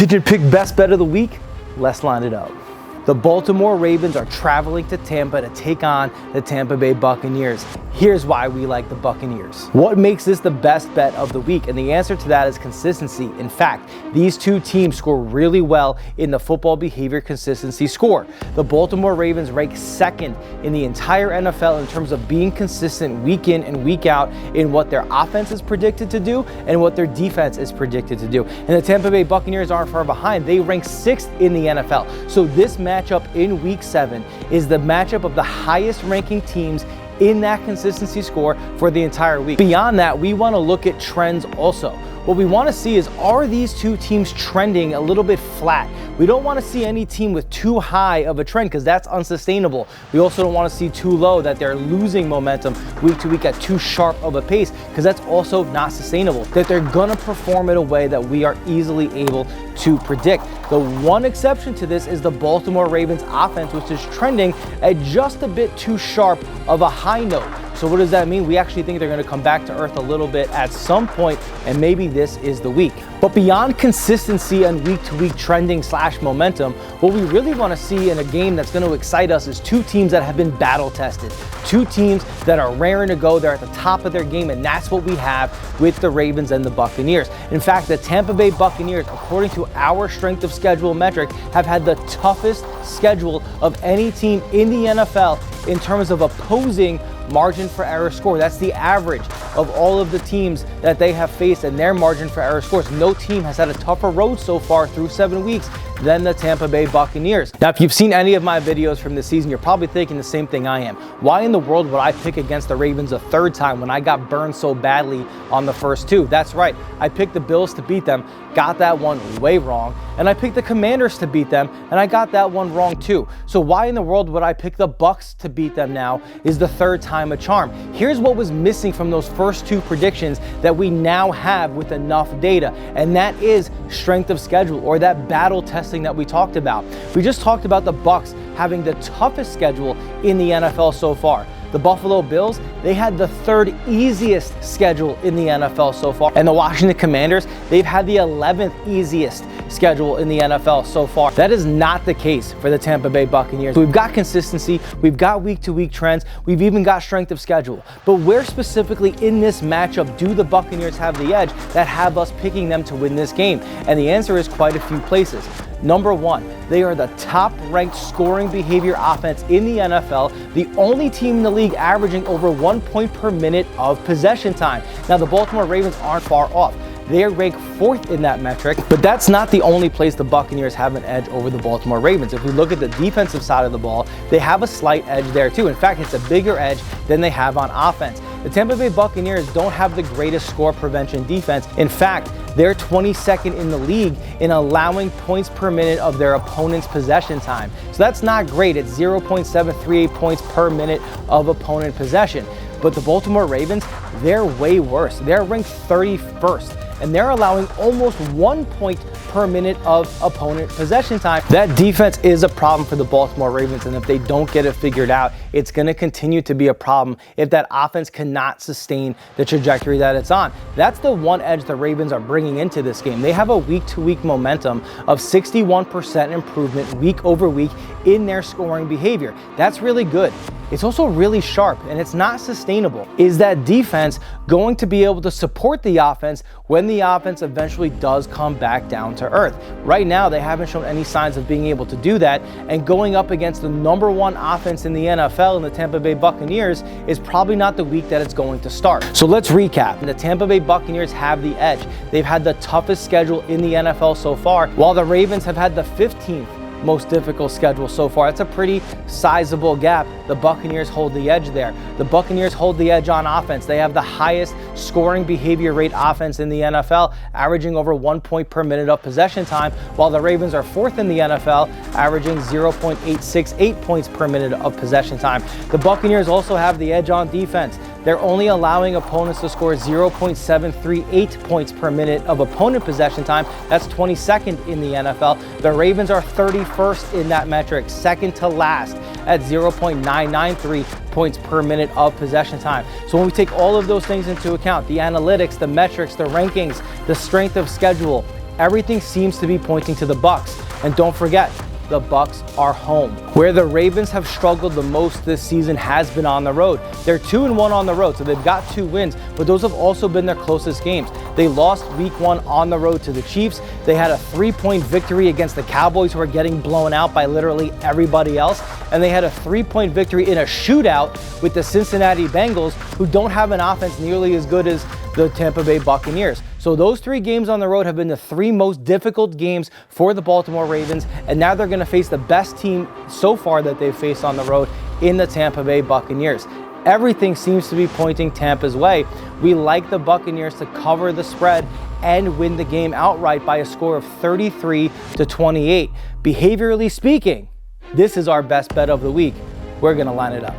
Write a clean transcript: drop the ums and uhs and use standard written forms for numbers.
Did you pick best bet of the week? Let's line it up. The Baltimore Ravens are traveling to Tampa to take on the Tampa Bay Buccaneers. Here's why we like the Buccaneers. What makes this the best bet of the week? And the answer to that is consistency. In fact, these two teams score really well in the football behavior consistency score. The Baltimore Ravens rank second in the entire NFL in terms of being consistent week in and week out in what their offense is predicted to do and what their defense is predicted to do. And the Tampa Bay Buccaneers aren't far behind. They rank sixth in the NFL. So this matchup in week 7 is the matchup of the highest ranking teams in that consistency score for the entire week. Beyond that, we want to look at trends also. What we want to see is, are these two teams trending a little bit flat? We don't want to see any team with too high of a trend because that's unsustainable. We also don't want to see too low that they're losing momentum week to week at too sharp of a pace because that's also not sustainable. That they're going to perform in a way that we are easily able to predict. The one exception to this is the Baltimore Ravens offense, which is trending at just a bit too sharp of a high note. So what does that mean? We actually think they're going to come back to earth a little bit at some point, and maybe this is the week. But beyond consistency and week-to-week trending / momentum, what we really want to see in a game that's going to excite us is two teams that have been battle-tested. Two teams that are raring to go. They're at the top of their game, and that's what we have with the Ravens and the Buccaneers. In fact, the Tampa Bay Buccaneers, according to our strength of schedule metric, have had the toughest schedule of any team in the NFL in terms of opposing margin for error score. That's the average of all of the teams that they have faced and their margin for error scores. No team has had a tougher road so far through 7 weeks than the Tampa Bay Buccaneers. Now, if you've seen any of my videos from this season, you're probably thinking the same thing I am. Why in the world would I pick against the Ravens a third time when I got burned so badly on the first two? That's right. I picked the Bills to beat them, got that one way wrong, and I picked the Commanders to beat them, and I got that one wrong too. So why in the world would I pick the Bucs to beat them now is the third time a charm. Here's what was missing from those first two predictions that we now have with enough data, and that is strength of schedule, or that battle testing that we talked about. We just talked about the Bucs having the toughest schedule in the NFL so far. The Buffalo Bills, they had the third easiest schedule in the NFL so far. And the Washington Commanders, they've had the 11th easiest schedule in the NFL so far. That is not the case for the Tampa Bay Buccaneers. We've got consistency, we've got week-to-week trends, we've even got strength of schedule. But where specifically in this matchup do the Buccaneers have the edge that have us picking them to win this game? And the answer is quite a few places. Number one, they are the top-ranked scoring behavior offense in the NFL, the only team in the league averaging over 1 point per minute of possession time. Now, the Baltimore Ravens aren't far off. They are ranked 4th in that metric, but that's not the only place the Buccaneers have an edge over the Baltimore Ravens. If we look at the defensive side of the ball, they have a slight edge there too. In fact, it's a bigger edge than they have on offense. The Tampa Bay Buccaneers don't have the greatest score prevention defense. In fact, they're 22nd in the league in allowing points per minute of their opponent's possession time. So that's not great. It's 0.738 points per minute of opponent possession. But the Baltimore Ravens, they're way worse. They're ranked 31st. And they're allowing almost 1 point per minute of opponent possession time. That defense is a problem for the Baltimore Ravens, and if they don't get it figured out, it's going to continue to be a problem if that offense cannot sustain the trajectory that it's on. That's the one edge the Ravens are bringing into this game. They have a week-to-week momentum of 61% improvement week over week in their scoring behavior. That's really good. It's also really sharp, and it's not sustainable. Is that defense going to be able to support the offense when the offense eventually does come back down to earth? Right now, they haven't shown any signs of being able to do that, and going up against the number one offense in the NFL in the Tampa Bay Buccaneers is probably not the week that it's going to start. So let's recap. The Tampa Bay Buccaneers have the edge. They've had the toughest schedule in the NFL so far, while the Ravens have had the 15th most difficult schedule so far. It's a pretty sizable gap. The Buccaneers hold the edge there. The Buccaneers hold the edge on offense. They have the highest scoring behavior rate offense in the NFL, averaging over 1 point per minute of possession time, while the Ravens are 4th in the NFL, averaging 0.868 points per minute of possession time. The Buccaneers also have the edge on defense. They're only allowing opponents to score 0.738 points per minute of opponent possession time. That's 22nd in the NFL. The Ravens are 31st in that metric, second to last at 0.993 points per minute of possession time. So when we take all of those things into account, the analytics, the metrics, the rankings, the strength of schedule, everything seems to be pointing to the Bucs. And don't forget, the Bucs are home. Where the Ravens have struggled the most this season has been on the road. They're 2-1 on the road, so they've got 2 wins, but those have also been their closest games. They lost week 1 on the road to the Chiefs. They had a 3-point victory against the Cowboys, who are getting blown out by literally everybody else. And they had a 3-point victory in a shootout with the Cincinnati Bengals, who don't have an offense nearly as good as the Tampa Bay Buccaneers. So those 3 games on the road have been the 3 most difficult games for the Baltimore Ravens, and now they're going to face the best team so far that they've faced on the road in the Tampa Bay Buccaneers. Everything seems to be pointing Tampa's way. We like the Buccaneers to cover the spread and win the game outright by a score of 33-28. Behaviorally speaking, this is our best bet of the week. We're going to line it up.